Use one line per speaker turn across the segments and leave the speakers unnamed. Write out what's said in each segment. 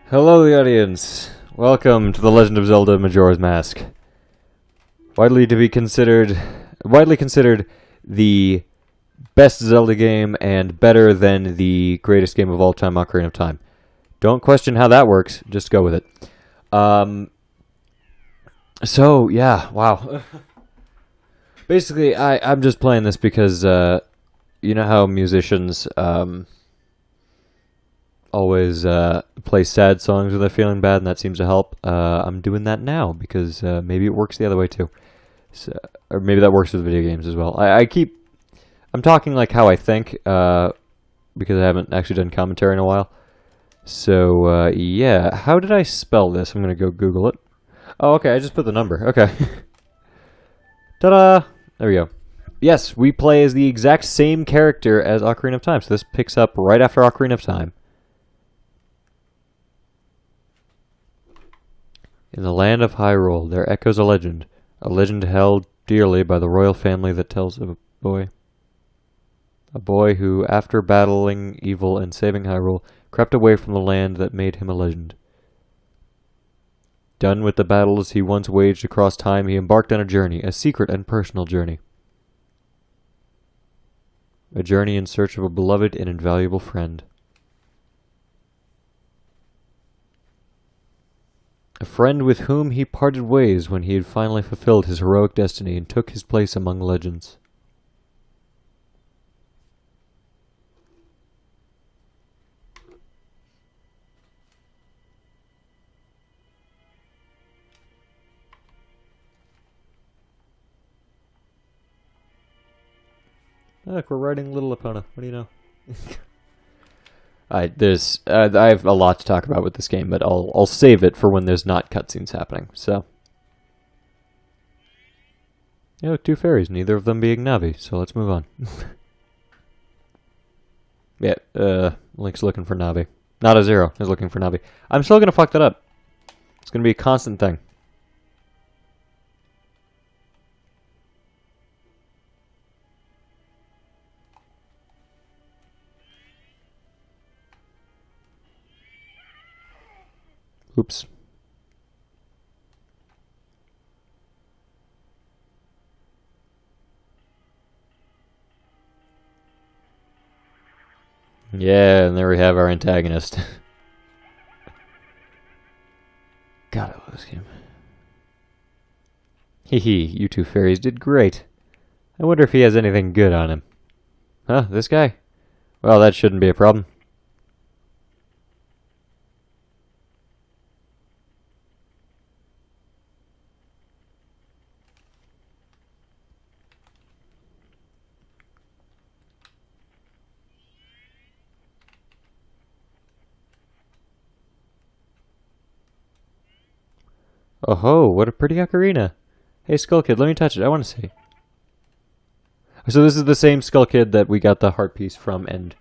Hello, the audience. Welcome to The Legend of Zelda: Majora's Mask. Widely considered the best Zelda game and better than the greatest game of all time, Ocarina of Time. Don't question how that works. Just go with it. So yeah, wow. Basically, I'm just playing this because you know how musicians always play sad songs when they're feeling bad, and that seems to help. I'm doing that now because maybe it works the other way too. So, or maybe that works with video games as well. I'm talking like how I think because I haven't actually done commentary in a while. So yeah, how did I spell this? I'm gonna go Google it. Oh, okay, I just put the number. Okay. Ta-da! There we go. Yes, we play as the exact same character as Ocarina of Time, so this picks up right after Ocarina of Time. In the land of Hyrule, there echoes a legend held dearly by the royal family that tells of a boy who, after battling evil and saving Hyrule, crept away from the land that made him a legend. Done with the battles he once waged across time, he embarked on a journey, a secret and personal journey. A journey in search of a beloved and invaluable friend. A friend with whom he parted ways when he had finally fulfilled his heroic destiny and took his place among legends. Look, we're riding Little Epona. What do you know? I have a lot to talk about with this game, but I'll save it for when there's not cutscenes happening. So, yeah, two fairies, neither of them being Navi. So let's move on. Yeah, Link's looking for Navi. Not a Zero is looking for Navi. I'm still gonna fuck that up. It's gonna be a constant thing. Oops. Yeah, and there we have our antagonist. God, I love this game. Hee, you two fairies did great. I wonder if he has anything good on him. Huh, this guy? Well, that shouldn't be a problem. Oh ho, what a pretty ocarina. Hey, Skull Kid, let me touch it. I want to see. So this is the same Skull Kid that we got the heart piece from and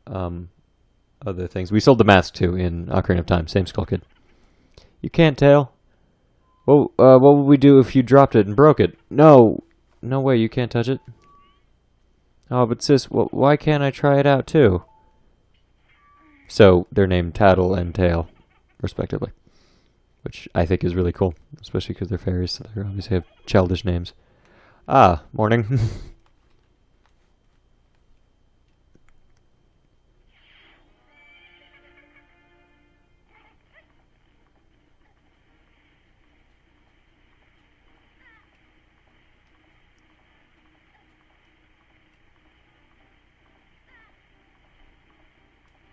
other things. We sold the mask too in Ocarina of Time. Same Skull Kid. You can't tell. Well, what would we do if you dropped it and broke it? No. No way, you can't touch it. Oh, but sis, why can't I try it out too? So, they're named Tattle and Tail, respectively. Which I think is really cool, especially because they're fairies, so they obviously have childish names. Ah, morning.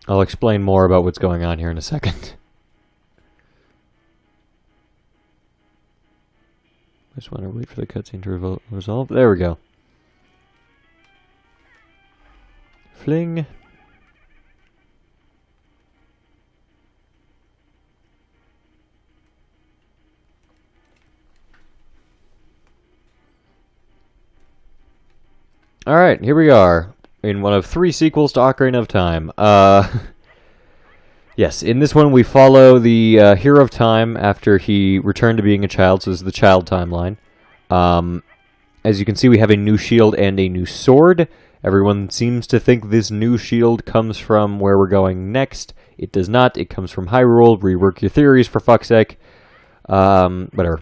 I'll explain more about what's going on here in a second. I just want to wait for the cutscene to resolve. There we go. Fling. Alright, here we are. In one of 3 sequels to Ocarina of Time. Yes, in this one we follow the Hero of Time after he returned to being a child, so this is the child timeline. As you can see, we have a new shield and a new sword. Everyone seems to think this new shield comes from where we're going next. It does not. It comes from Hyrule. Rework your theories, for fuck's sake. Whatever.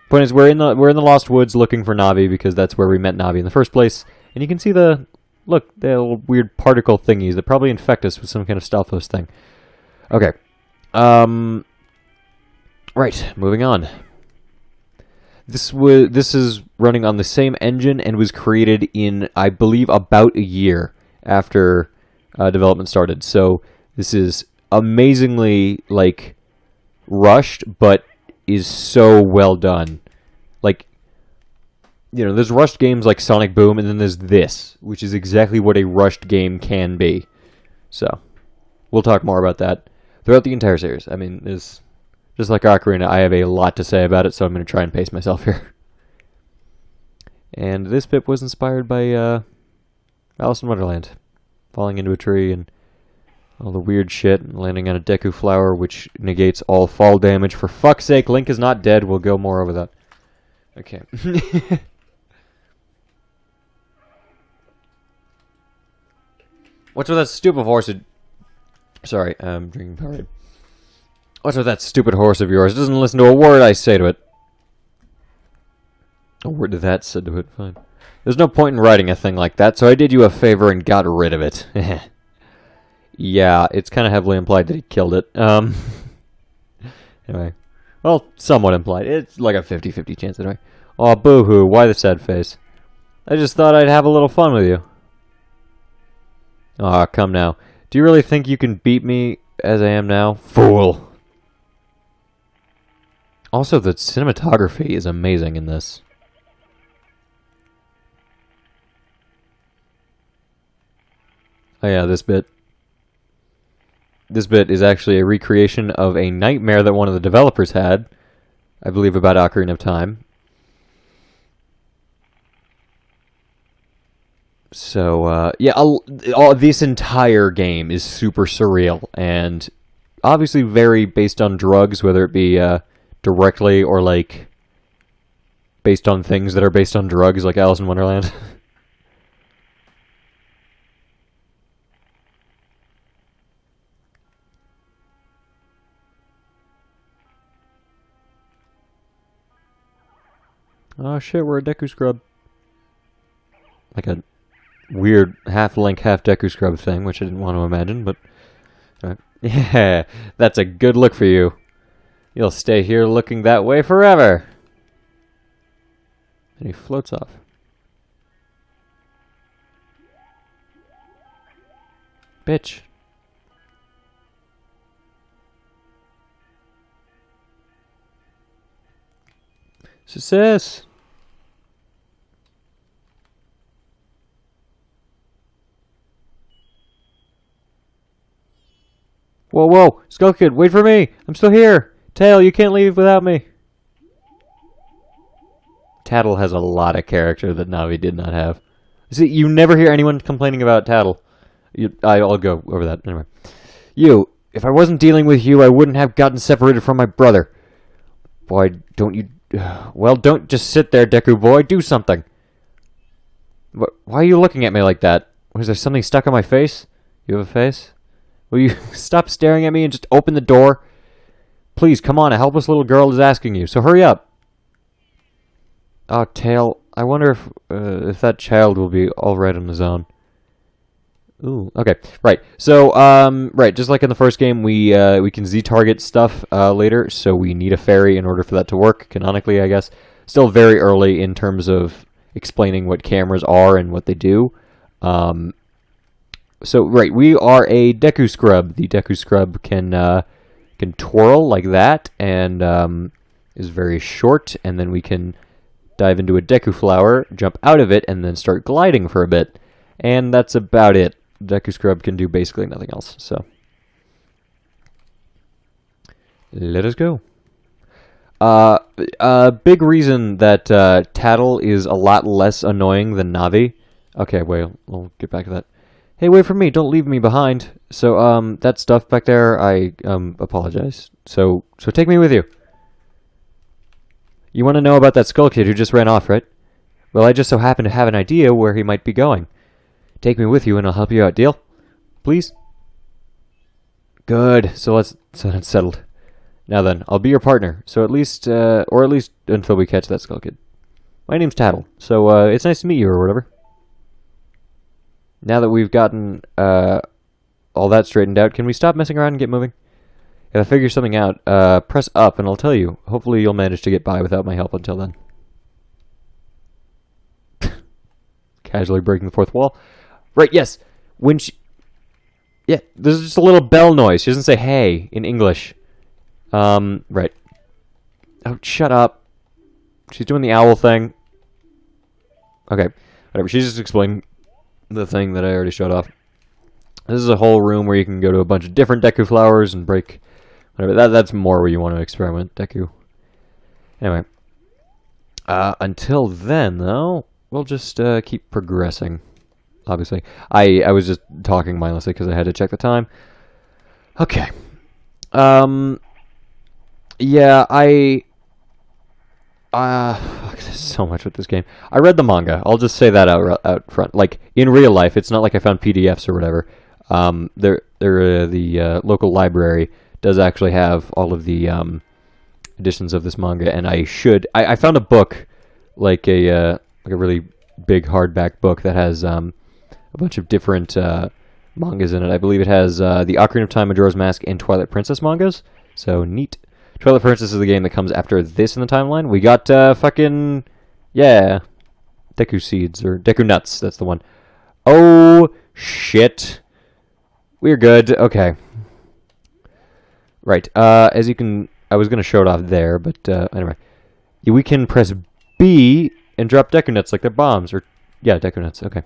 Point is, we're in the Lost Woods looking for Navi because that's where we met Navi in the first place. And you can see the little weird particle thingies that probably infect us with some kind of Stalfos thing. Okay. Right, moving on. This is running on the same engine and was created in, I believe, about a year after development started. So this is amazingly rushed, but is so well done. There's rushed games like Sonic Boom, and then there's this, which is exactly what a rushed game can be. So we'll talk more about that throughout the entire series. I mean, just like Ocarina, I have a lot to say about it, so I'm going to try and pace myself here. And this bit was inspired by Alice in Wonderland. Falling into a tree and all the weird shit, and landing on a Deku flower, which negates all fall damage. For fuck's sake, Link is not dead. We'll go more over that. Okay. What's with that stupid horse? Sorry, I'm drinking Powerade. What's with that stupid horse of yours? It doesn't listen to a word I say to it. A word to that, said to it, fine. There's no point in writing a thing like that, so I did you a favor and got rid of it. Yeah, it's kind of heavily implied that he killed it. Anyway. Well, somewhat implied. It's like a 50-50 chance anyway. Aw, boo-hoo, why the sad face? I just thought I'd have a little fun with you. Aw, come now. Do you really think you can beat me as I am now? Fool! Also, the cinematography is amazing in this. Oh yeah, this bit. This bit is actually a recreation of a nightmare that one of the developers had, I believe about Ocarina of Time. So, yeah, this entire game is super surreal, and obviously very based on drugs, whether it be directly or, based on things that are based on drugs, like Alice in Wonderland. Oh shit, we're a Deku Scrub. Like a weird half-Link, half-Deku Scrub thing, which I didn't want to imagine, but... yeah, that's a good look for you. You'll stay here looking that way forever. And he floats off. Bitch. Success! Whoa, whoa! Skull Kid, wait for me! I'm still here! Tail, you can't leave without me! Tattle has a lot of character that Navi did not have. See, you never hear anyone complaining about Tattle. I'll go over that. Anyway. You, if I wasn't dealing with you, I wouldn't have gotten separated from my brother. Boy, don't you... Well, don't just sit there, Deku boy. Do something. Why are you looking at me like that? Was there something stuck on my face? You have a face? Will you stop staring at me and just open the door? Please, come on. A helpless little girl is asking you, so hurry up. Oh, Tail. I wonder if that child will be all right on his own. Ooh, okay, right. So, right, just like in the first game, we can Z-target stuff later, so we need a fairy in order for that to work, canonically, I guess. Still very early in terms of explaining what cameras are and what they do. So, right, we are a Deku Scrub. The Deku Scrub can twirl like that, and is very short, and then we can dive into a Deku Flower, jump out of it, and then start gliding for a bit. And that's about it. Deku Scrub can do basically nothing else, so. Let us go. A big reason that Tattle is a lot less annoying than Navi. Okay, wait, I'll get back to that. Hey, wait for me, don't leave me behind. So, that stuff back there, I, apologize. So take me with you. You want to know about that Skull Kid who just ran off, right? Well, I just so happen to have an idea where he might be going. Take me with you and I'll help you out, deal? Please? Good. So that's settled. Now then, I'll be your partner. So at least, or at least until we catch that Skull Kid. My name's Tattle. So it's nice to meet you, or whatever. Now that we've gotten all that straightened out, can we stop messing around and get moving? If I figure something out, press up and I'll tell you. Hopefully you'll manage to get by without my help until then. Casually breaking the fourth wall. Right, yes. When she... Yeah, there's just a little bell noise. She doesn't say hey in English. Right. Oh, shut up. She's doing the owl thing. Okay, whatever. She's just explaining the thing that I already showed off. This is a whole room where you can go to a bunch of different Deku flowers and break... Whatever. That's more where you want to experiment, Deku. Anyway. Until then, though, we'll just keep progressing. Obviously. I was just talking mindlessly because I had to check the time. Okay. Yeah, fuck, there's so much with this game. I read the manga. I'll just say that out front. Like, in real life, it's not like I found PDFs or whatever. The local library does actually have all of the editions of this manga, and I found a book, like a really big hardback book that has a bunch of different mangas in it. I believe it has the Ocarina of Time, Majora's Mask, and Twilight Princess mangas. So neat. Twilight Princess is the game that comes after this in the timeline. We got fucking yeah, Deku Seeds or Deku Nuts. That's the one. Oh shit. We're good. Okay. Right. As you can, I was gonna show it off there, but anyway, we can press B and drop Deku Nuts like they're bombs, or yeah, Deku Nuts. Okay.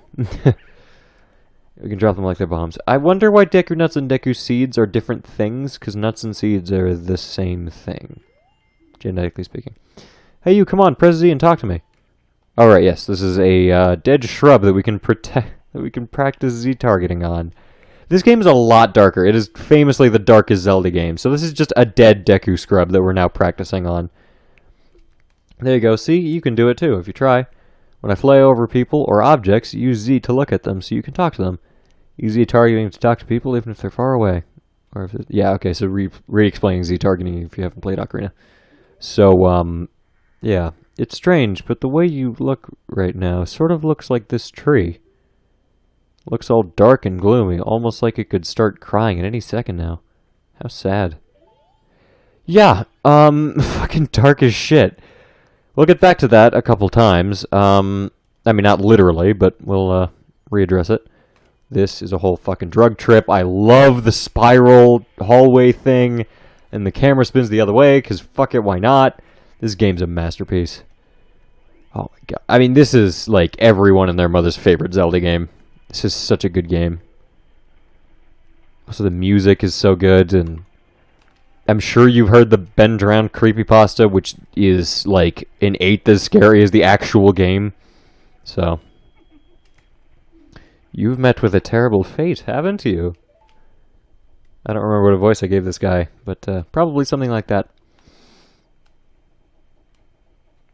We can drop them like they're bombs. I wonder why Deku Nuts and Deku Seeds are different things, because nuts and seeds are the same thing, genetically speaking. Hey, you, come on, press Z and talk to me. All right, yes, this is a dead shrub that we can practice Z targeting on. This game is a lot darker. It is famously the darkest Zelda game. So this is just a dead Deku scrub that we're now practicing on. There you go. See, you can do it too if you try. When I fly over people or objects, use Z to look at them so you can talk to them. Use Z targeting to talk to people even if they're far away. Or if yeah, okay, so re-explaining Z targeting if you haven't played Ocarina. So, yeah. It's strange, but the way you look right now sort of looks like this tree. Looks all dark and gloomy, almost like it could start crying at any second now. How sad. Yeah, fucking dark as shit. We'll get back to that a couple times. I mean, not literally, but we'll readdress it. This is a whole fucking drug trip. I love the spiral hallway thing, and the camera spins the other way, because fuck it, why not? This game's a masterpiece. Oh my god. I mean, this is like everyone and their mother's favorite Zelda game. This is such a good game. Also, the music is so good, and I'm sure you've heard the bend around creepypasta, which is like an eighth as scary as the actual game. So, you've met with a terrible fate, haven't you? I don't remember what voice I gave this guy, but probably something like that.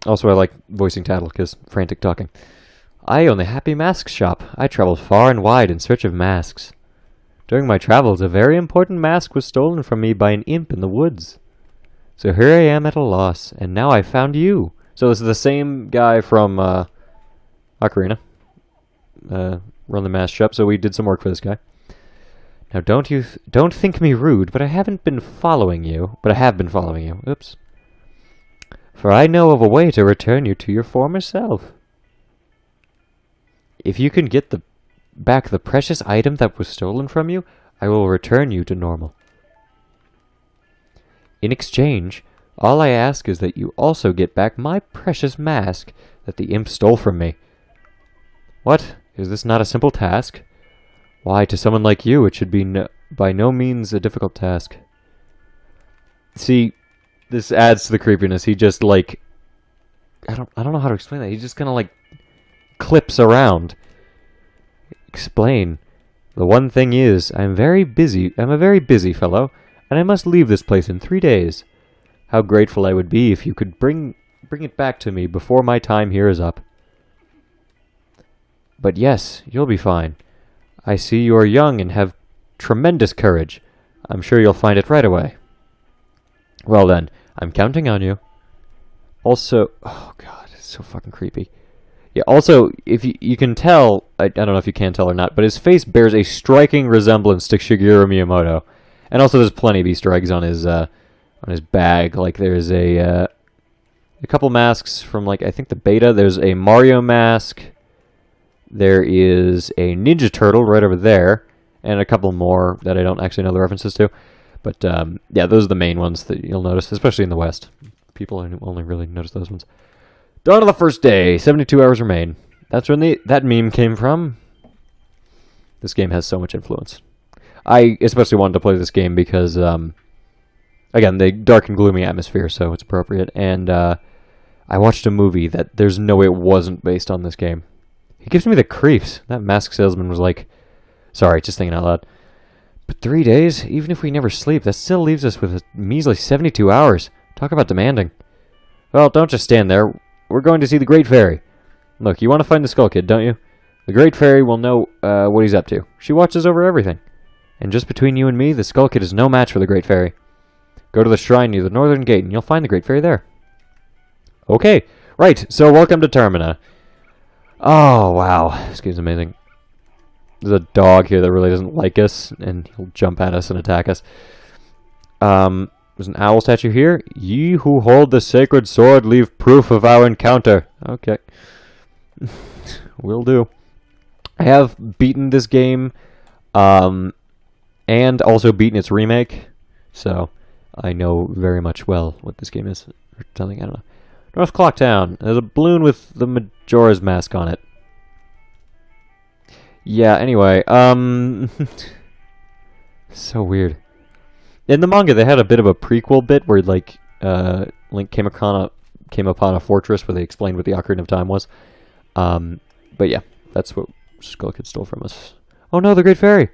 Also, I like voicing Tattle, because frantic talking. I own the Happy Mask Shop. I traveled far and wide in search of masks. During my travels, a very important mask was stolen from me by an imp in the woods. So here I am at a loss, and now I found you. So this is the same guy from Ocarina. Run the mask shop, so we did some work for this guy. Now don't think me rude, but I haven't been following you. But I have been following you. Oops. For I know of a way to return you to your former self. If you can get back the precious item that was stolen from you, I will return you to normal. In exchange, all I ask is that you also get back my precious mask that the imp stole from me. What? Is this not a simple task? Why, to someone like you, it should be by no means a difficult task. See, this adds to the creepiness. He just, like... I don't know how to explain that. He just kind of, like, clips around. Explain. The one thing is, I'm a very busy fellow, and I must leave this place in 3 days. How grateful I would be if you could bring it back to me before my time here is up. But yes, you'll be fine. I see you are young and have tremendous courage. I'm sure you'll find it right away. Well then, I'm counting on you. Also, oh god, it's so fucking creepy. Yeah, also, if you can tell, I don't know if you can tell or not, but his face bears a striking resemblance to Shigeru Miyamoto. And also there's plenty of Easter eggs on his bag. Like there's a couple masks from like I think the beta. There's a Mario mask. There is a Ninja Turtle right over there, and a couple more that I don't actually know the references to. But yeah, those are the main ones that you'll notice, especially in the West. People only really notice those ones. Dawn of the first day, 72 hours remain. That's when that meme came from. This game has so much influence. I especially wanted to play this game because, again, the dark and gloomy atmosphere, so it's appropriate. And I watched a movie that there's no way it wasn't based on this game. It gives me the creeps. That mask salesman was like, sorry, just thinking out loud. But 3 days? Even if we never sleep, that still leaves us with a measly 72 hours. Talk about demanding. Well, don't just stand there. We're going to see the Great Fairy. Look, you want to find the Skull Kid, don't you? The Great Fairy will know what he's up to. She watches over everything. And just between you and me, the Skull Kid is no match for the Great Fairy. Go to the shrine near the northern gate, and you'll find the Great Fairy there. Okay, right, so welcome to Termina. Oh, wow, this game's amazing. There's a dog here that really doesn't like us, and he'll jump at us and attack us. There's an owl statue here. Ye who hold the sacred sword leave proof of our encounter. Okay. Will do. I have beaten this game, and also beaten its remake, so I know very much well what this game is. Or something, I don't know. North Clock Town. There's a balloon with the Majora's mask on it. Yeah, anyway, so weird. In the manga, they had a bit of a prequel bit where, like, Link came upon a fortress where they explained what the Ocarina of Time was. But yeah, that's what Skull Kid stole from us. Oh no, the Great Fairy!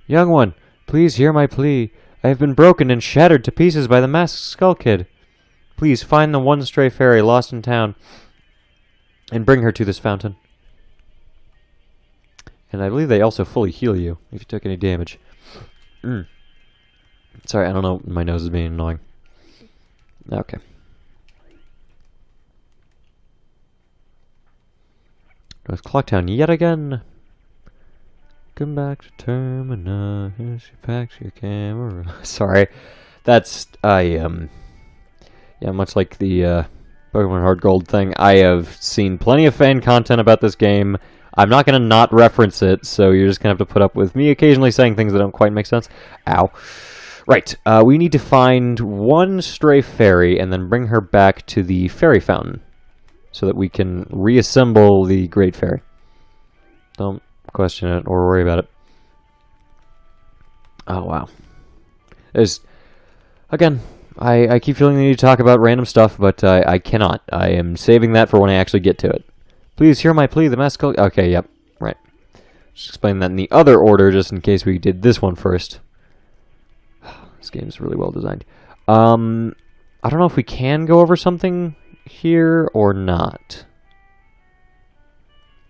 Young one, please hear my plea. I have been broken and shattered to pieces by the masked Skull Kid. Please find the one stray fairy lost in town and bring her to this fountain. And I believe they also fully heal you if you took any damage. Sorry, I don't know. My nose is being annoying. Okay. North Clocktown yet again. Come back to Termina. She packs your camera. Sorry. That's, yeah, much like the Pokemon Heart Gold thing, I have seen plenty of fan content about this game. I'm not going to not reference it, so you're just going to have to put up with me occasionally saying things that don't quite make sense. Ow. Right, we need to find one stray fairy and then bring her back to the fairy fountain so that we can reassemble the Great Fairy. Don't question it or worry about it. Oh, wow. There's, again, I keep feeling the need to talk about random stuff, but I cannot. I am saving that for when I actually get to it. Please hear my plea, the mask... Okay, yep, right. Just explain that in the other order, just in case we did this one first. This game's really well designed. I don't know if we can go over something here or not.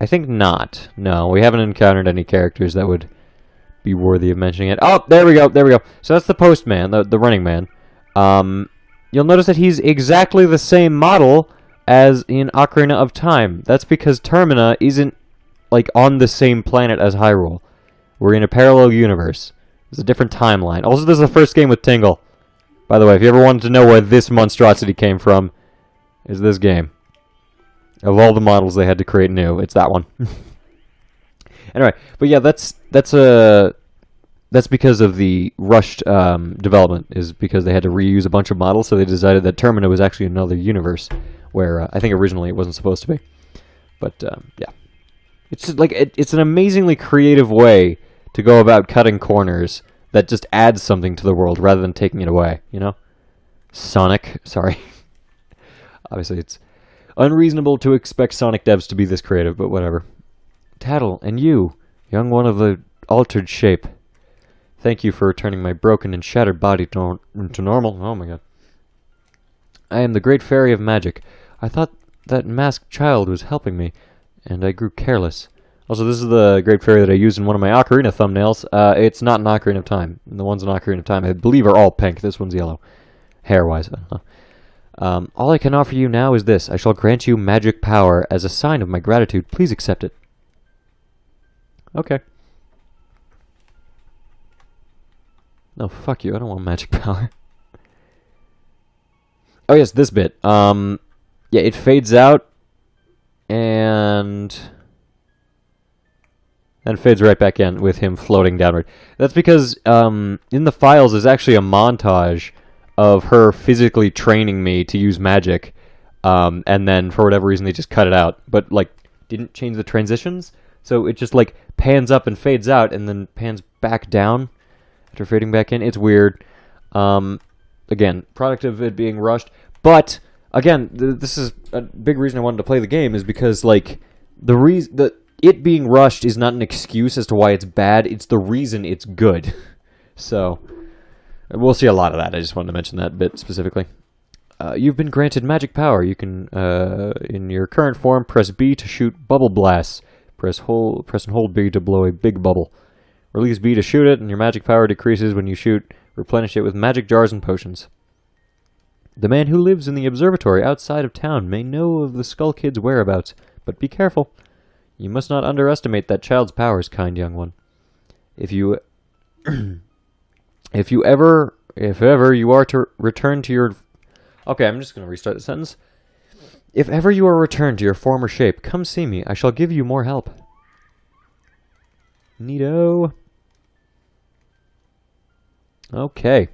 I think not. No, we haven't encountered any characters that would be worthy of mentioning it. Oh, there we go, there we go. So that's the postman, the running man. You'll notice that he's exactly the same model as in Ocarina of Time. That's because Termina isn't, like, on the same planet as Hyrule. We're in a parallel universe. It's a different timeline. Also, this is the first game with Tingle. By the way, if you ever wanted to know where this monstrosity came from, is this game. Of all the models they had to create new, it's that one. Anyway, but yeah, that's because of the rushed development, is because they had to reuse a bunch of models, so they decided that Termina was actually another universe, where I think originally it wasn't supposed to be. But, yeah. It's just, like, it's an amazingly creative way to go about cutting corners that just adds something to the world rather than taking it away, you know? Sonic, sorry. Obviously, it's unreasonable to expect Sonic devs to be this creative, but whatever. Tattle, and you, young one of the altered shape. Thank you for returning my broken and shattered body to normal. Oh my god. I am the Great Fairy of Magic. I thought that masked child was helping me, and I grew careless. Also, this is the Great Fairy that I used in one of my Ocarina thumbnails. It's not an Ocarina of Time. The ones in Ocarina of Time, I believe, are all pink. This one's yellow. Hair-wise. All I can offer you now is this. I shall grant you magic power as a sign of my gratitude. Please accept it. Okay. No, fuck you. I don't want magic power. Oh, yes, this bit. Yeah, it fades out. And then fades right back in with him floating downward. That's because in the files there's actually a montage of her physically training me to use magic, and then for whatever reason they just cut it out, but like didn't change the transitions, so it just like pans up and fades out and then pans back down after fading back in. It's weird. Again, product of it being rushed, but again, this is a big reason I wanted to play the game, is because like it being rushed is not an excuse as to why it's bad. It's the reason it's good. So we'll see a lot of that. I just wanted to mention that bit specifically. You've been granted magic power. You can, in your current form, press B to shoot bubble blasts. Press and hold B to blow a big bubble. Release B to shoot it, and your magic power decreases when you shoot. Replenish it with magic jars and potions. The man who lives in the observatory outside of town may know of the Skull Kid's whereabouts, but be careful. You must not underestimate that child's powers, kind young one. If ever you are to return to your... Okay, I'm just going to restart the sentence. If ever you are returned to your former shape, come see me. I shall give you more help. Neato. Okay.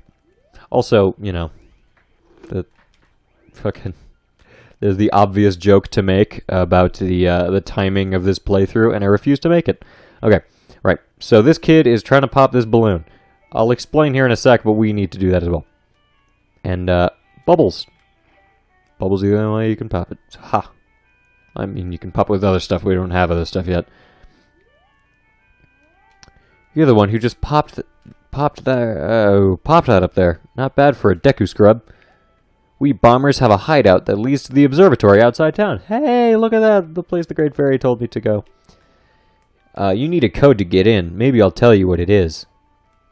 Also, you know, there's the obvious joke to make about the timing of this playthrough, and I refuse to make it. Okay, right. So this kid is trying to pop this balloon. I'll explain here in a sec, but we need to do that as well. And bubbles. Bubbles are the only way you can pop it. Ha. I mean, you can pop it with other stuff. We don't have other stuff yet. You're the one who just popped that up there. Not bad for a Deku scrub. We bombers have a hideout that leads to the observatory outside town. Hey, look at that. The place the Great Fairy told me to go. You need a code to get in. Maybe I'll tell you what it is.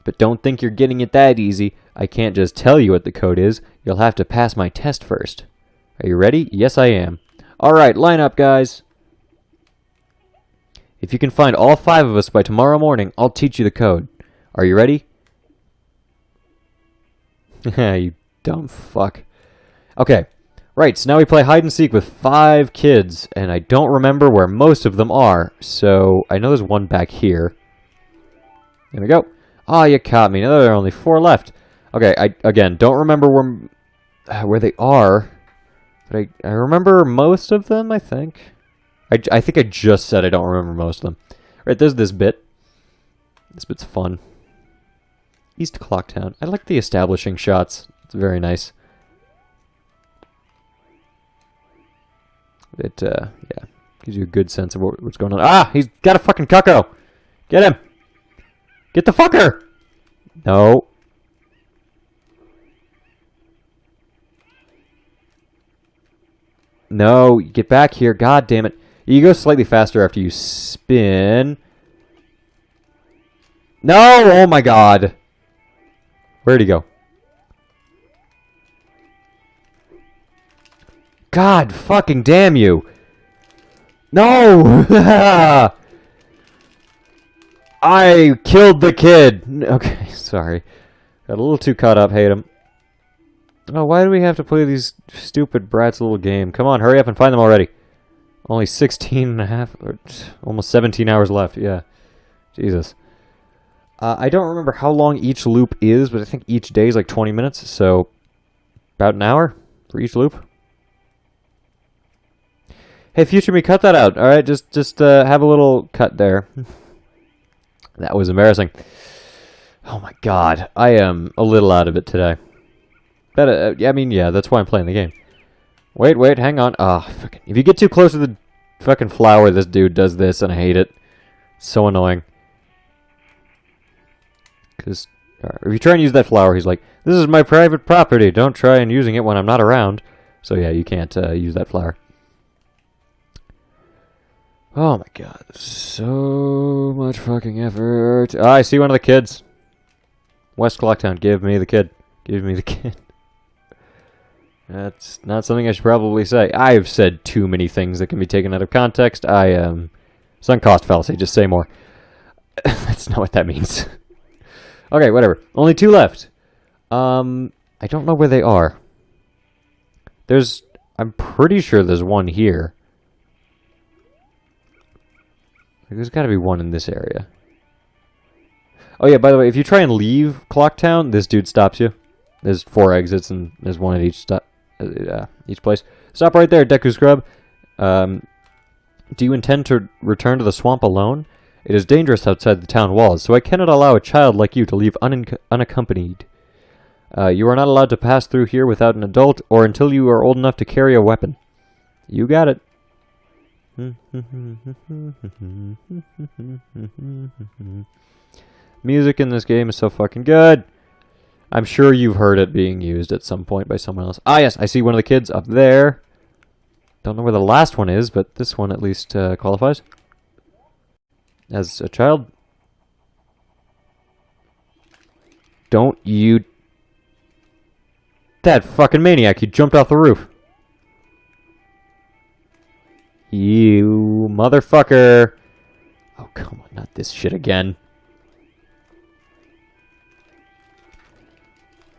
But don't think you're getting it that easy. I can't just tell you what the code is. You'll have to pass my test first. Are you ready? Yes, I am. Alright, line up, guys. If you can find all 5 of us by tomorrow morning, I'll teach you the code. Are you ready? You dumb fuck. Okay, right, so now we play hide and seek with 5 kids, and I don't remember where most of them are, so I know there's one back here. There we go. Ah, you caught me. Now there are only 4 left. Okay, I again don't remember where they are, but I remember most of them, I think. I think I just said I don't remember most of them. Right, there's this bit. This bit's fun. East Clocktown. I like the establishing shots. It's very nice. It, yeah, gives you a good sense of what's going on. Ah! He's got a fucking cucko! Get him! Get the fucker! No. No, get back here. God damn it. You go slightly faster after you spin. No! Oh my god. Where'd he go? God fucking damn you! No! I killed the kid! Okay, sorry. Got a little too caught up, hate him. Oh, why do we have to play these stupid brats little game? Come on, hurry up and find them already. Only 16 and a half, or almost 17 hours left, yeah. Jesus. I don't remember how long each loop is, but I think each day is like 20 minutes, so about an hour for each loop. Hey, future me, cut that out, alright? Just have a little cut there. That was embarrassing. Oh my god, I am a little out of it today. But, I mean, yeah, that's why I'm playing the game. Wait, hang on. Ah, fucking. If you get too close to the fucking flower, this dude does this, and I hate it. It's so annoying. Because if you try and use that flower, he's like, this is my private property. Don't try and using it when I'm not around. So yeah, you can't use that flower. Oh my god. So much fucking effort. Ah, I see one of the kids. West Clocktown, give me the kid. Give me the kid. That's not something I should probably say. I've said too many things that can be taken out of context. Sunk cost fallacy, just say more. That's not what that means. Okay, whatever. Only 2 left. I don't know where they are. I'm pretty sure there's one here. There's gotta be one in this area. Oh yeah, by the way, if you try and leave Clocktown, this dude stops you. There's 4 exits and there's one at each place. Stop right there, Deku Scrub. Do you intend to return to the swamp alone? It is dangerous outside the town walls, so I cannot allow a child like you to leave unaccompanied. You are not allowed to pass through here without an adult, or until you are old enough to carry a weapon. You got it. Music in this game is so fucking good. I'm sure you've heard it being used at some point by someone else. Ah, yes, I see one of the kids up there. Don't know where the last one is, but this one at least qualifies. As a child. Don't you... That fucking maniac, he jumped off the roof. You motherfucker. Oh, come on, not this shit again.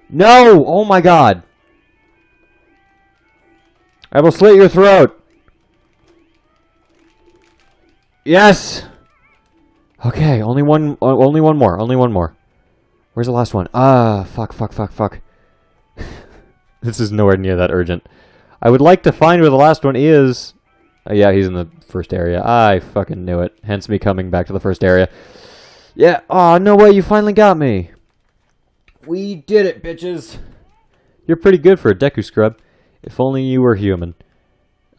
No! Oh my god! I will slit your throat! Yes! Okay, only one more. Where's the last one? Ah, fuck. This is nowhere near that urgent. I would like to find where the last one is. Yeah, he's in the first area. I fucking knew it. Hence me coming back to the first area. Yeah, oh, no way, you finally got me. We did it, bitches. You're pretty good for a Deku Scrub. If only you were human.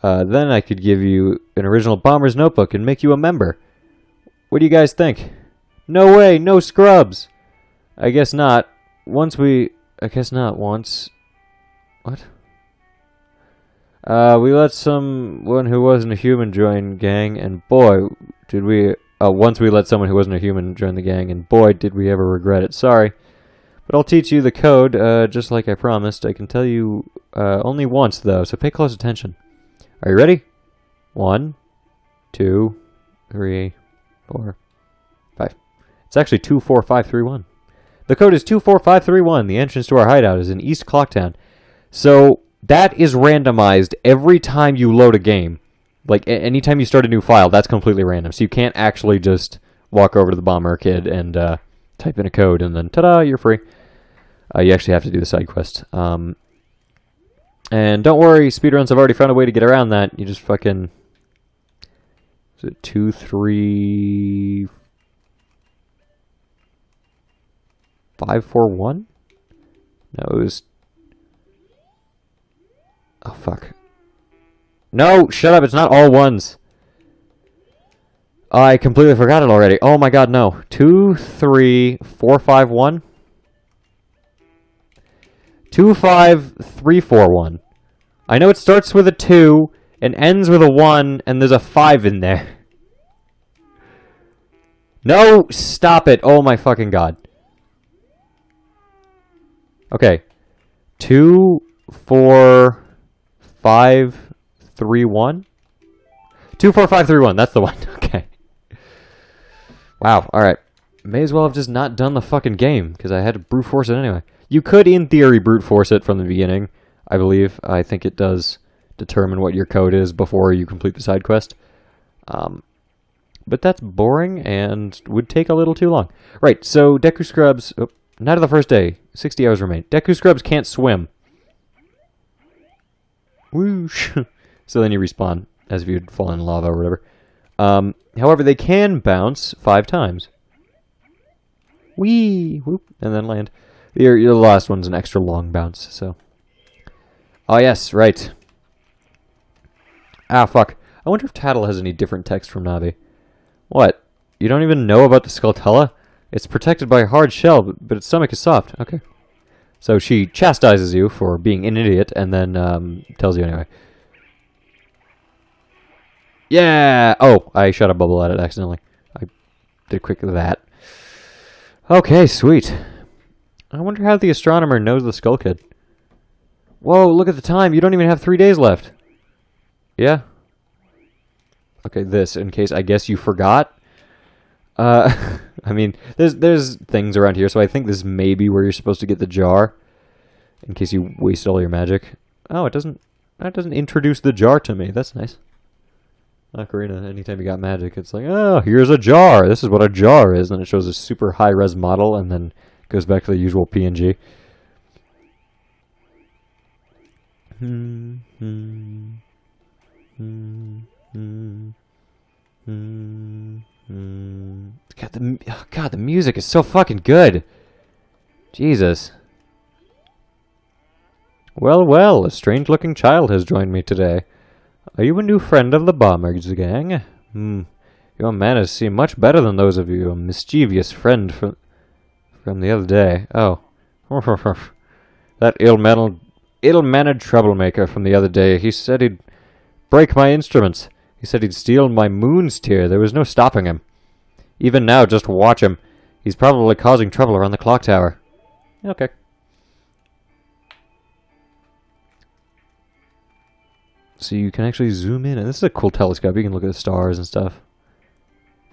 Then I could give you an original Bomber's Notebook and make you a member. What do you guys think? No way, no scrubs. I guess not. Once. What? We let someone who wasn't a human join gang, and boy, did we... once we let someone who wasn't a human join the gang, and boy, did we ever regret it. Sorry. But I'll teach you the code, just like I promised. I can tell you only once, though, so pay close attention. Are you ready? 1, 2, 3, 4, 5. It's actually 24531. The code is 24531. The entrance to our hideout is in East Clocktown. So that is randomized every time you load a game. Like, anytime you start a new file, that's completely random. So you can't actually just walk over to the Bomber Kid and type in a code and then, ta-da, you're free. You actually have to do the side quest. And don't worry, speedruns have already found a way to get around that. You just fucking... Is it 2, 3... 5, 4, 1? No, it was... Oh, fuck. No, shut up, it's not all ones. I completely forgot it already. Oh my god, no. 2, 3, 4, 5, 1? 2, 5, 3, 4, 1. I know it starts with a 2 and ends with a 1, and there's a 5 in there. No, stop it. Oh my fucking god. Okay. 2, 4, 5, 3, 1? 2, 4, 5, 3, 1. That's the one. Okay. Wow. Alright. May as well have just not done the fucking game, because I had to brute force it anyway. You could, in theory, brute force it from the beginning, I believe. I think it does determine what your code is before you complete the side quest. But that's boring and would take a little too long. Right, so Deku Scrubs... Oh, night of the first day. 60 hours remain. Deku Scrubs can't swim. Whoosh. So then you respawn, as if you'd fallen in lava or whatever. However, they can bounce 5 times. Whee! Whoop, and then land. Your last one's an extra long bounce, so... Oh, yes, right. Ah, fuck. I wonder if Tattle has any different text from Navi. What? You don't even know about the Skulltula? It's protected by a hard shell, but its stomach is soft. Okay. So she chastises you for being an idiot, and then tells you anyway. Yeah! Oh, I shot a bubble at it accidentally. I did quickly that. Okay, sweet. I wonder how the astronomer knows the Skull Kid. Whoa, look at the time. You don't even have 3 days left. Yeah? Okay, this, in case I guess you forgot. I mean, there's things around here, so I think this may be where you're supposed to get the jar. In case you wasted all your magic. Oh, that doesn't introduce the jar to me. That's nice. Ocarina, anytime you got magic, it's like, oh, here's a jar. This is what a jar is. And it shows a super high-res model, and then goes back to the usual PNG. God, the music is so fucking good. Jesus. Well, well, a strange-looking child has joined me today. Are you a new friend of the Bombers gang? Your manners seem much better than those of your mischievous friend from the other day. Oh. That ill-mannered troublemaker from the other day. He said he'd break my instruments. He said he'd steal my moon's tear. There was no stopping him. Even now, just watch him. He's probably causing trouble around the clock tower. Okay. So you can actually zoom in, and this is a cool telescope. You can look at the stars and stuff.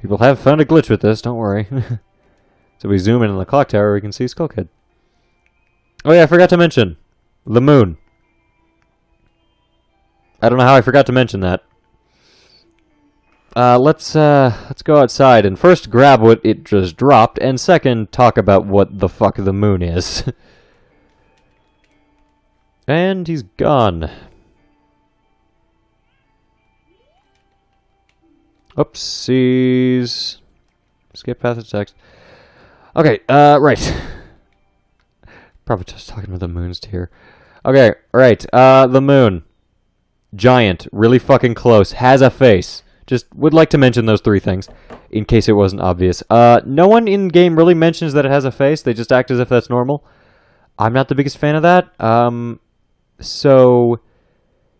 People have found a glitch with this, don't worry. So we zoom in on the clock tower, we can see Skull Kid. Oh yeah, I forgot to mention the moon. I don't know how I forgot to mention that. Let's go outside and first grab what it just dropped, and second talk about what the fuck the moon is. And he's gone. Oopsies. Skip past the text. Okay, right. Probably just talking about the moon's tier. Okay, right. The moon. Giant. Really fucking close. Has a face. Just would like to mention those 3 things, in case it wasn't obvious. No one in-game really mentions that it has a face. They just act as if that's normal. I'm not the biggest fan of that. So,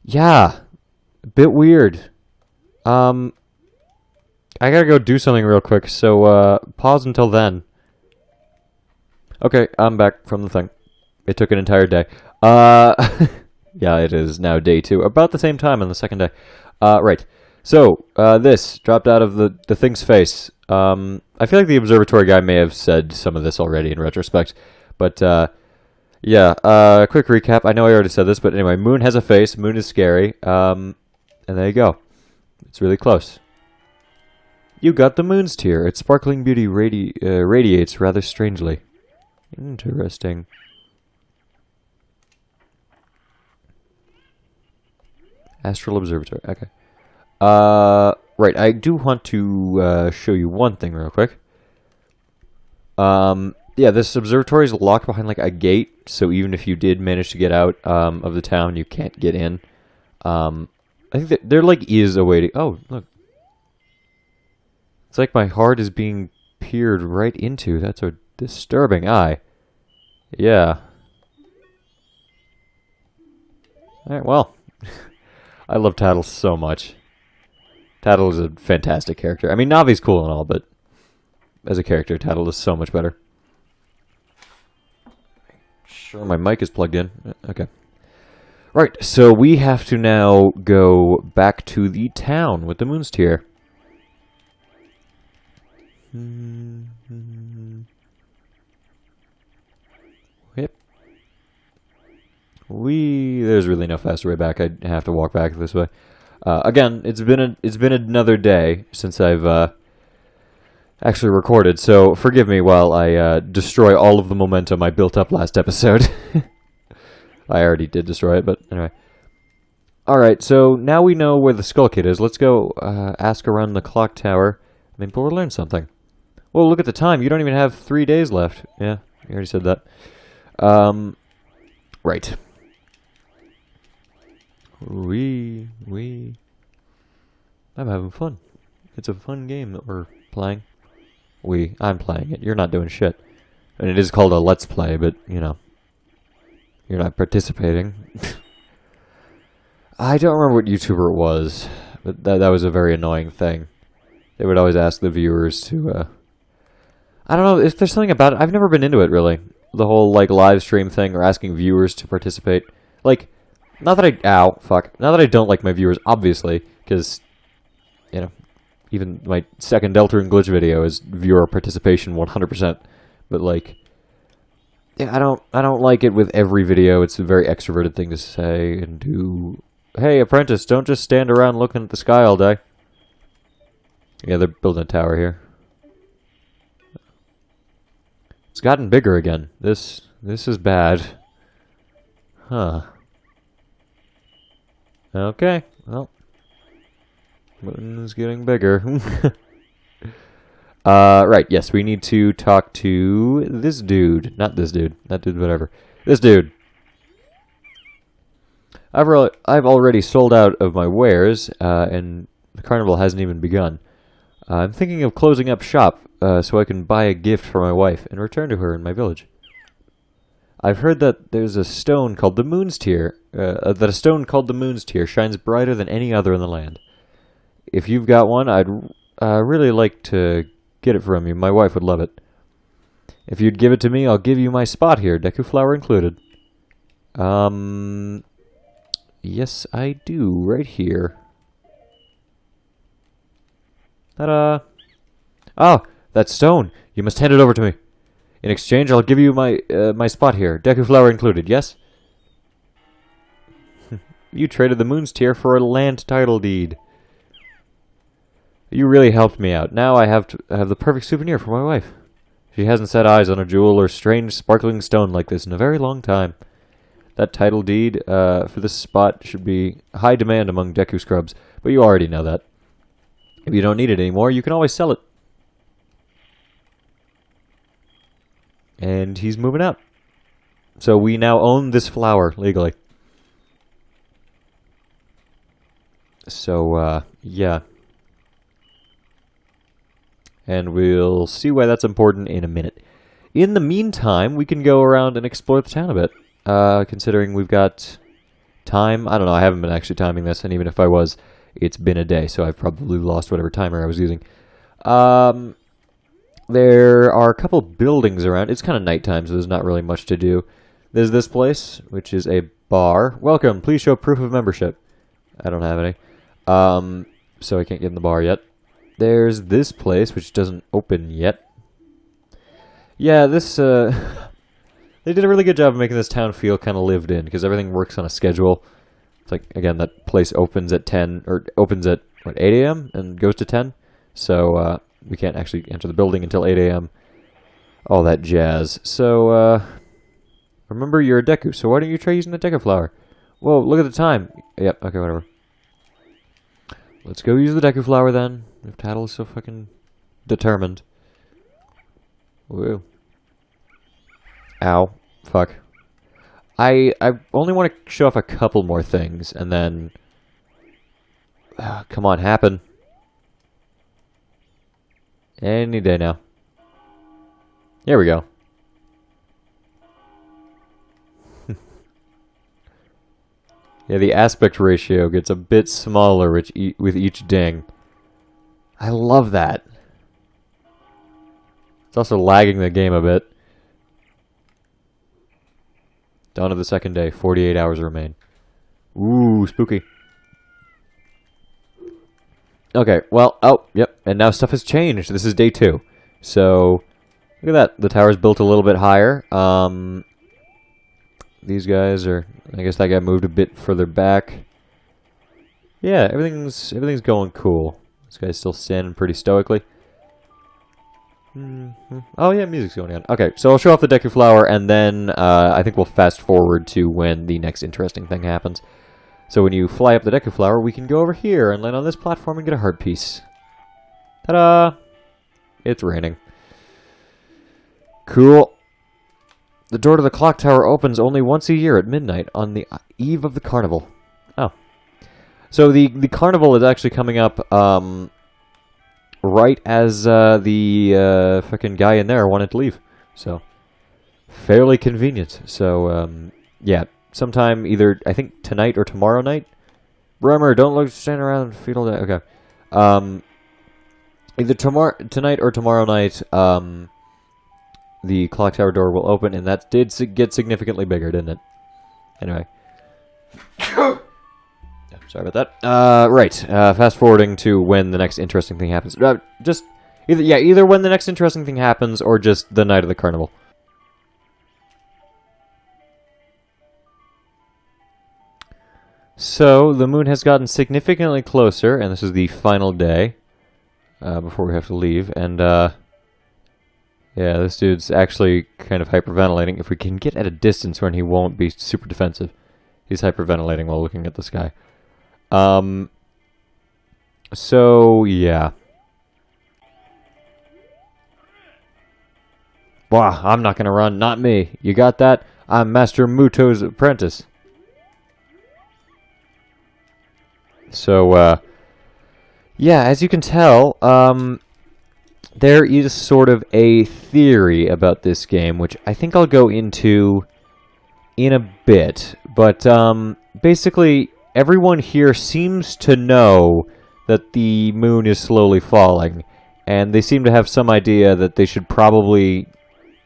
yeah. A bit weird. I gotta go do something real quick, so pause until then. Okay, I'm back from the thing. It took an entire day. Yeah, it is now day 2. About the same time on the second day. Right. So, this dropped out of the thing's face. I feel like the observatory guy may have said some of this already in retrospect. But, yeah, quick recap. I know I already said this, but anyway, moon has a face. Moon is scary. And there you go. It's really close. You got the moon's tear. Its sparkling beauty radiates rather strangely. Interesting. Astral Observatory. Okay. Right. I do want to show you one thing real quick. Yeah, this observatory is locked behind like a gate, so even if you did manage to get out of the town, you can't get in. I think that there like is a way to. Oh, look. It's like my heart is being peered right into. That's a disturbing eye. Yeah. Alright, well. I love Tattle so much. Tattle is a fantastic character. I mean, Navi's cool and all, but as a character, Tattle is so much better. Sure, my mic is plugged in. Okay. Right, so we have to now go back to the town with the moon's tear. Yep. There's really no faster way back. I'd have to walk back this way. Again, it's been another day since I've actually recorded, so forgive me while I destroy all of the momentum I built up last episode. I already did destroy it, but anyway. Alright, so now we know where the Skull Kid is. Let's go ask around the clock tower. Maybe we'll learn something. Well, look at the time. You don't even have 3 days left. Yeah, you already said that. Right. I'm having fun. It's a fun game that we're playing. I'm playing it. You're not doing shit. And it is called a Let's Play, but, you know, you're not participating. I don't remember what YouTuber it was, But that was a very annoying thing. They would always ask the viewers to, I don't know, if there's something about it. I've never been into it, really. The whole, like, live stream thing or asking viewers to participate. Like, not that I... Ow, fuck. Not that I don't like my viewers, obviously, because, you know, even my second Delta and Glitch video is viewer participation 100%. But, like, yeah, I don't like it with every video. It's a very extroverted thing to say and do. Hey, apprentice, don't just stand around looking at the sky all day. Yeah, they're building a tower here. It's gotten bigger again. This is bad. Huh. Okay, well. Moon's getting bigger. Right, yes, we need to talk to this dude. Not this dude. That dude, whatever. This dude. I've already sold out of my wares, and the carnival hasn't even begun. I'm thinking of closing up shop, so I can buy a gift for my wife and return to her in my village. I've heard that there's a stone called the Moon's Tear, shines brighter than any other in the land. If you've got one, I'd really like to get it from you. My wife would love it. If you'd give it to me, I'll give you my spot here, Deku flower included. Yes, I do, right here. Ta-da! Oh, that stone! You must hand it over to me. In exchange, I'll give you my my spot here, Deku flower included, yes? You traded the Moon's Tear for a land title deed. You really helped me out. Now I have the perfect souvenir for my wife. She hasn't set eyes on a jewel or strange sparkling stone like this in a very long time. That title deed for this spot should be high demand among Deku scrubs, but you already know that. If you don't need it anymore, you can always sell it. And he's moving out. So we now own this flower legally. So, yeah. And we'll see why that's important in a minute. In the meantime, we can go around and explore the town a bit. Considering we've got time. I don't know, I haven't been actually timing this, and even if I was, it's been a day, so I've probably lost whatever timer I was using. There are a couple buildings around. It's kind of nighttime, so there's not really much to do. There's this place, which is a bar. Welcome, please show proof of membership. I don't have any. So I can't get in the bar yet. There's this place, which doesn't open yet. Yeah, this, they did a really good job of making this town feel kind of lived in, because everything works on a schedule. It's like, again, that place opens at 10, or opens at, what, 8 a.m. and goes to 10? So, we can't actually enter the building until 8 a.m. All that jazz. So, remember you're a Deku, so why don't you try using the Deku flower? Whoa, look at the time. Yep, okay, whatever. Let's go use the Deku flower then, if Tattle is so fucking determined. Woo. Ow. Fuck. I only want to show off a couple more things, and then... come on, happen. Any day now. Here we go. Yeah, the aspect ratio gets a bit smaller with each ding. I love that. It's also lagging the game a bit. Dawn of the second day. 48 hours remain. Ooh, spooky. Okay, well, oh, yep, and now stuff has changed. This is day 2. So, look at that. The tower's built a little bit higher. These guys are, I guess that guy moved a bit further back. Yeah, everything's going cool. This guy's still standing pretty stoically. Oh yeah, music's going on. Okay, so I'll show off the Deku flower, and then I think we'll fast forward to when the next interesting thing happens. So when you fly up the Deku flower, we can go over here and land on this platform and get a heart piece. Ta-da! It's raining. Cool. The door to the clock tower opens only once a year at midnight on the eve of the carnival. Oh. So the carnival is actually coming up right as the fucking guy in there wanted to leave. So, fairly convenient. So, yeah, sometime either, I think, tonight or tomorrow night, Bremer, don't look, stand around and feed all day. Okay. Either tonight or tomorrow night, the clock tower door will open, and that did get significantly bigger, didn't it? Anyway. Sorry about that. Right. Fast forwarding to when the next interesting thing happens. Just either when the next interesting thing happens or just the night of the carnival. So the moon has gotten significantly closer, and this is the final day before we have to leave. And yeah, this dude's actually kind of hyperventilating. If we can get at a distance when he won't be super defensive, he's hyperventilating while looking at the sky. So, yeah. Wow, I'm not gonna run. Not me. You got that? I'm Master Muto's apprentice. So, yeah, as you can tell, there is sort of a theory about this game, which I think I'll go into in a bit. But, basically, everyone here seems to know that the moon is slowly falling, and they seem to have some idea that they should probably,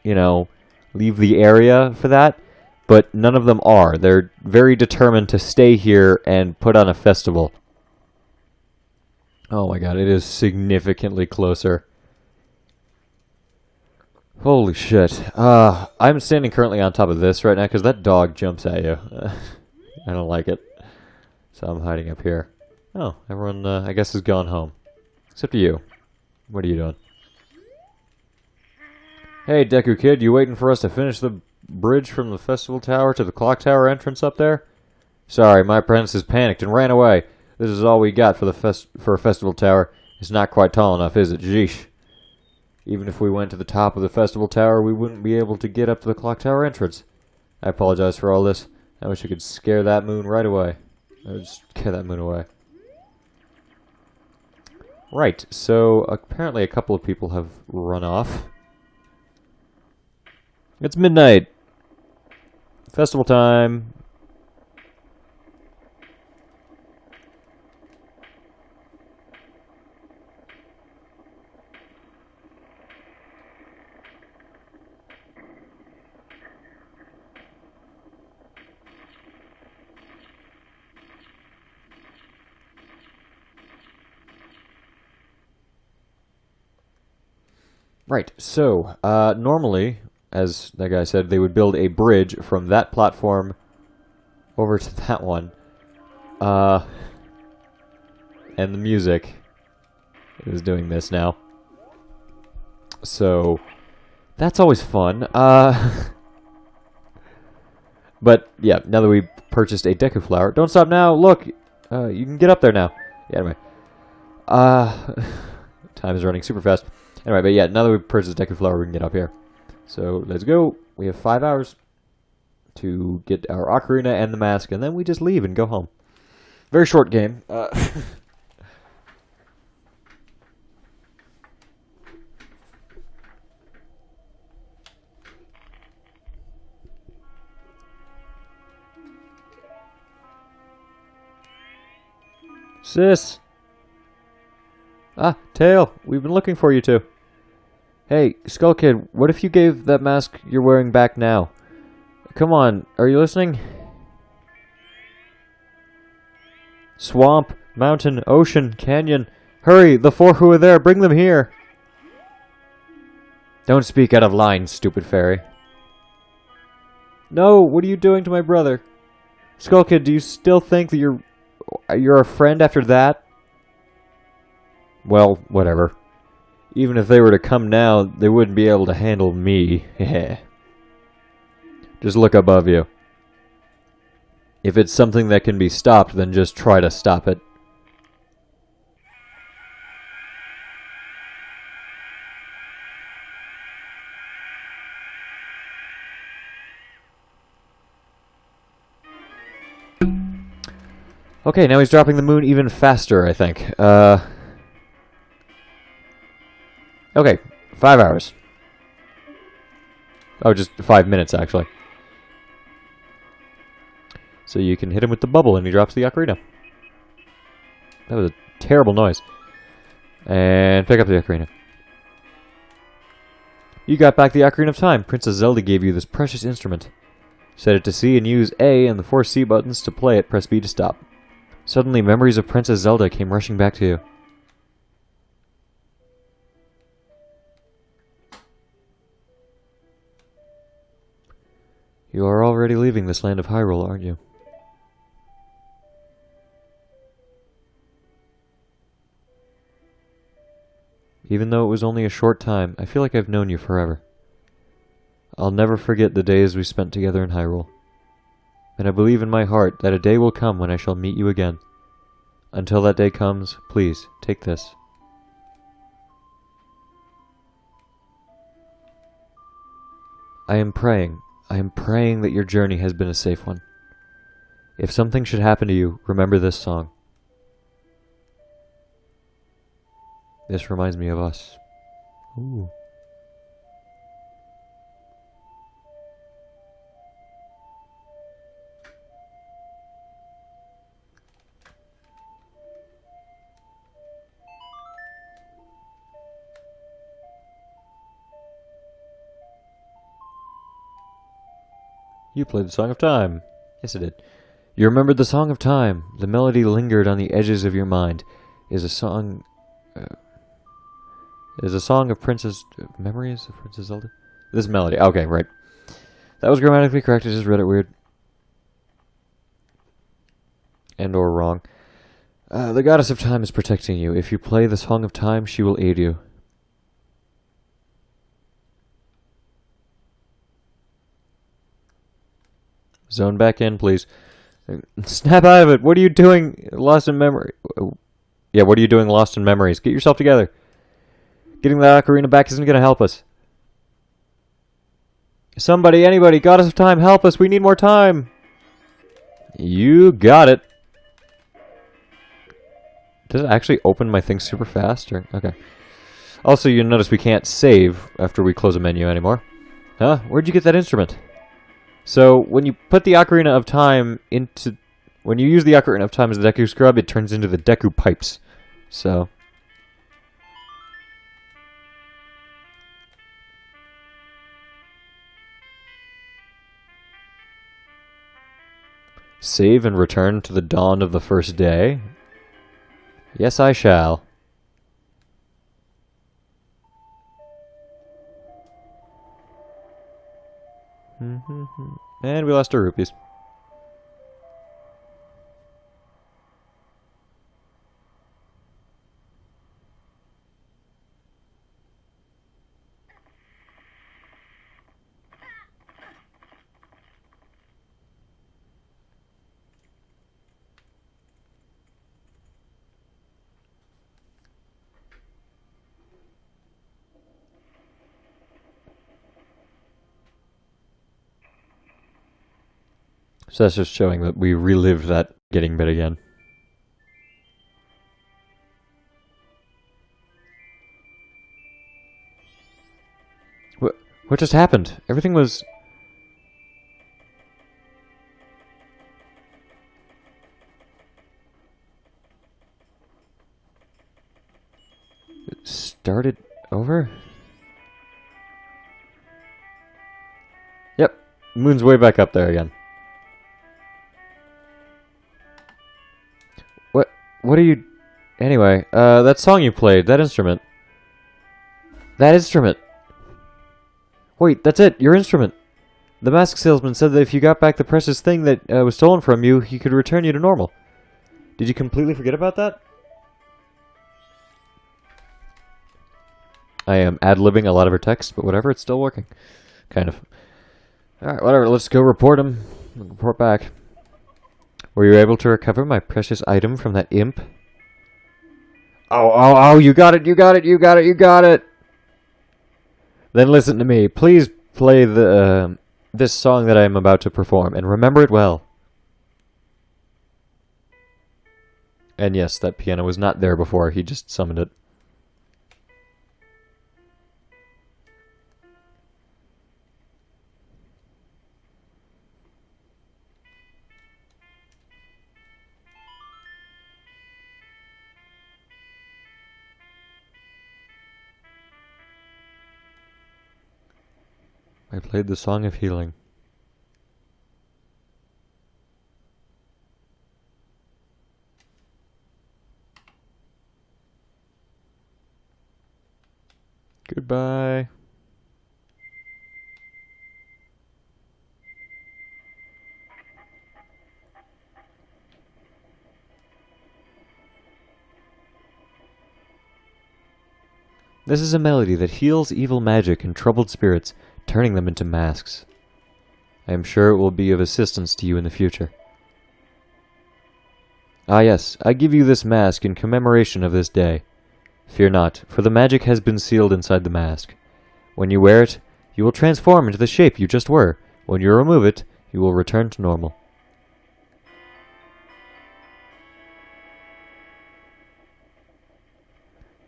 you know, leave the area for that, but none of them are. They're very determined to stay here and put on a festival. Oh my god, it is significantly closer. Holy shit. I'm standing currently on top of this right now because that dog jumps at you. I don't like it. So I'm hiding up here. Oh, everyone, I guess, has gone home. Except for you. What are you doing? Hey, Deku Kid, you waiting for us to finish the bridge from the festival tower to the clock tower entrance up there? Sorry, my apprentice has panicked and ran away. This is all we got for a festival tower. It's not quite tall enough, is it? Jeesh. Even if we went to the top of the festival tower, we wouldn't be able to get up to the clock tower entrance. I apologize for all this. I wish I could scare that moon right away. I would scare that moon away. Right, so apparently a couple of people have run off. It's midnight. Festival time. Right, so, normally, as that guy said, they would build a bridge from that platform over to that one. And the music is doing this now. So, that's always fun. But, yeah, now that we purchased a Deku Flower, don't stop now, look! You can get up there now. Yeah, anyway. Time is running super fast. Anyway, but yeah, now that we've purchased a Deku Flower, we can get up here. So, let's go. We have 5 hours to get our Ocarina and the mask, and then we just leave and go home. Very short game. Sis! Ah, Tail, we've been looking for you two. Hey, Skull Kid, what if you gave that mask you're wearing back now? Come on, are you listening? Swamp, mountain, ocean, canyon. Hurry, the four who are there, bring them here. Don't speak out of line, stupid fairy. No, what are you doing to my brother? Skull Kid, do you still think that you're a friend after that? Well, whatever. Even if they were to come now, they wouldn't be able to handle me. Just look above you. If it's something that can be stopped, then just try to stop it. Okay, now he's dropping the moon even faster, I think. Okay, 5 hours. Oh, just 5 minutes, actually. So you can hit him with the bubble and he drops the ocarina. That was a terrible noise. And pick up the ocarina. You got back the Ocarina of Time. Princess Zelda gave you this precious instrument. Set it to C and use A and the 4 C buttons to play it. Press B to stop. Suddenly, memories of Princess Zelda came rushing back to you. You are already leaving this land of Hyrule, aren't you? Even though it was only a short time, I feel like I've known you forever. I'll never forget the days we spent together in Hyrule. And I believe in my heart that a day will come when I shall meet you again. Until that day comes, please, take this. I am praying that your journey has been a safe one. If something should happen to you, remember this song. This reminds me of us. Ooh. You played the Song of Time. Yes, I did. You remembered the Song of Time. The melody lingered on the edges of your mind. Is a song of Princess Memories of Princess Zelda? This melody. Okay, right. That was grammatically correct. I just read it weird. And or wrong. The Goddess of Time is protecting you. If you play the Song of Time, she will aid you. Zone back in, please. Snap out of it. What are you doing? Lost in memory. Yeah, what are you doing lost in memories? Get yourself together. Getting that ocarina back isn't going to help us. Somebody, anybody, Goddess of Time, help us. We need more time. You got it. Does it actually open my thing super fast? Or okay. Also, you notice we can't save after we close a menu anymore. Huh? Where'd you get that instrument? So, when you put the Ocarina of Time into... When you use the Ocarina of Time as the Deku Scrub, it turns into the Deku Pipes. So... Save and return to the dawn of the first day? Yes, I shall. And we lost our rupees. So that's just showing that we relived that getting bit again. What just happened? Everything was... It started over? Yep. Moon's way back up there again. What are you... Anyway, that song you played, that instrument. That instrument! Wait, that's it, your instrument! The mask salesman said that if you got back the precious thing that was stolen from you, he could return you to normal. Did you completely forget about that? I am ad-libbing a lot of her text, but whatever, it's still working. Kind of. Alright, whatever, let's go report him. Report back. Were you able to recover my precious item from that imp? Oh, you got it, you got it, you got it, you got it! Then listen to me. Please play the this song that I am about to perform, and remember it well. And yes, that piano was not there before, he just summoned it. I played the Song of Healing. Goodbye. This is a melody that heals evil magic and troubled spirits, turning them into masks. I am sure it will be of assistance to you in the future. Ah yes, I give you this mask in commemoration of this day. Fear not, for the magic has been sealed inside the mask. When you wear it, you will transform into the shape you just were. When you remove it, you will return to normal.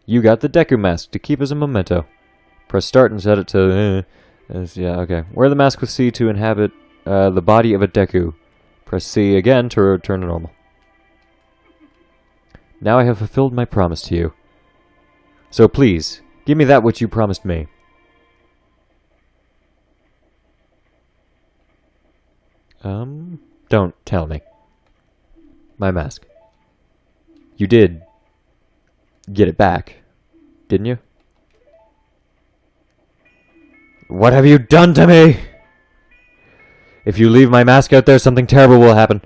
You got the Deku mask to keep as a memento. Press start and set it to... yeah, okay. Wear the mask with C to inhabit the body of a Deku. Press C again to return to normal. Now I have fulfilled my promise to you. So please, give me that which you promised me. Don't tell me. My mask. You did get it back, didn't you? What have you done to me? If you leave my mask out there, something terrible will happen.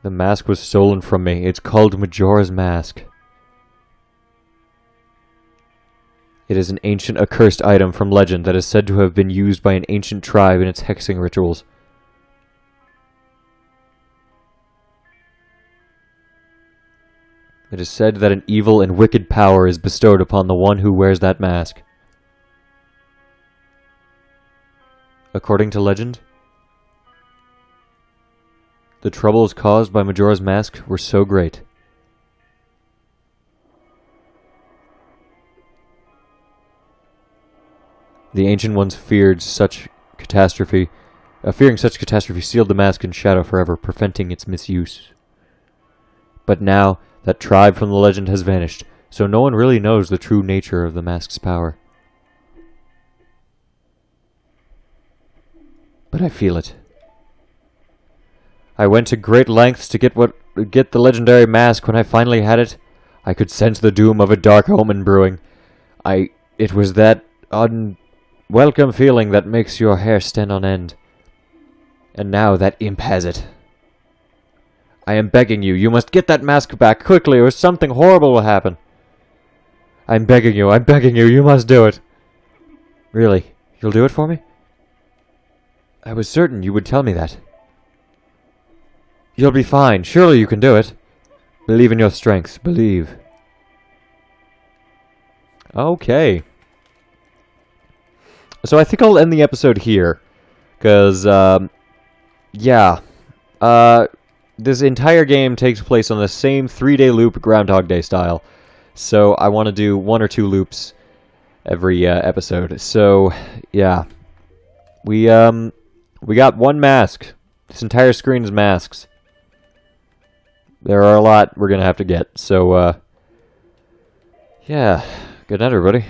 The mask was stolen from me. It's called Majora's Mask. It is an ancient accursed item from legend that is said to have been used by an ancient tribe in its hexing rituals. It is said that an evil and wicked power is bestowed upon the one who wears that mask. According to legend, the troubles caused by Majora's Mask were so great. The Ancient Ones fearing such catastrophe sealed the mask in shadow forever, preventing its misuse. But now, that tribe from the legend has vanished, so no one really knows the true nature of the mask's power. But I feel it. I went to great lengths to get the legendary mask. When I finally had it, I could sense the doom of a dark omen brewing. It was that unwelcome feeling that makes your hair stand on end. And now that imp has it. I am begging you, you must get that mask back quickly or something horrible will happen. I'm begging you, you must do it. Really, you'll do it for me? I was certain you would tell me that. You'll be fine, surely you can do it. Believe in your strength, believe. Okay. So I think I'll end the episode here. Because, yeah. This entire game takes place on the same 3-day loop, Groundhog Day style. So I want to do 1 or 2 loops every episode. So, yeah. We got one mask. This entire screen is masks. There are a lot we're going to have to get. So, yeah. Good night, everybody.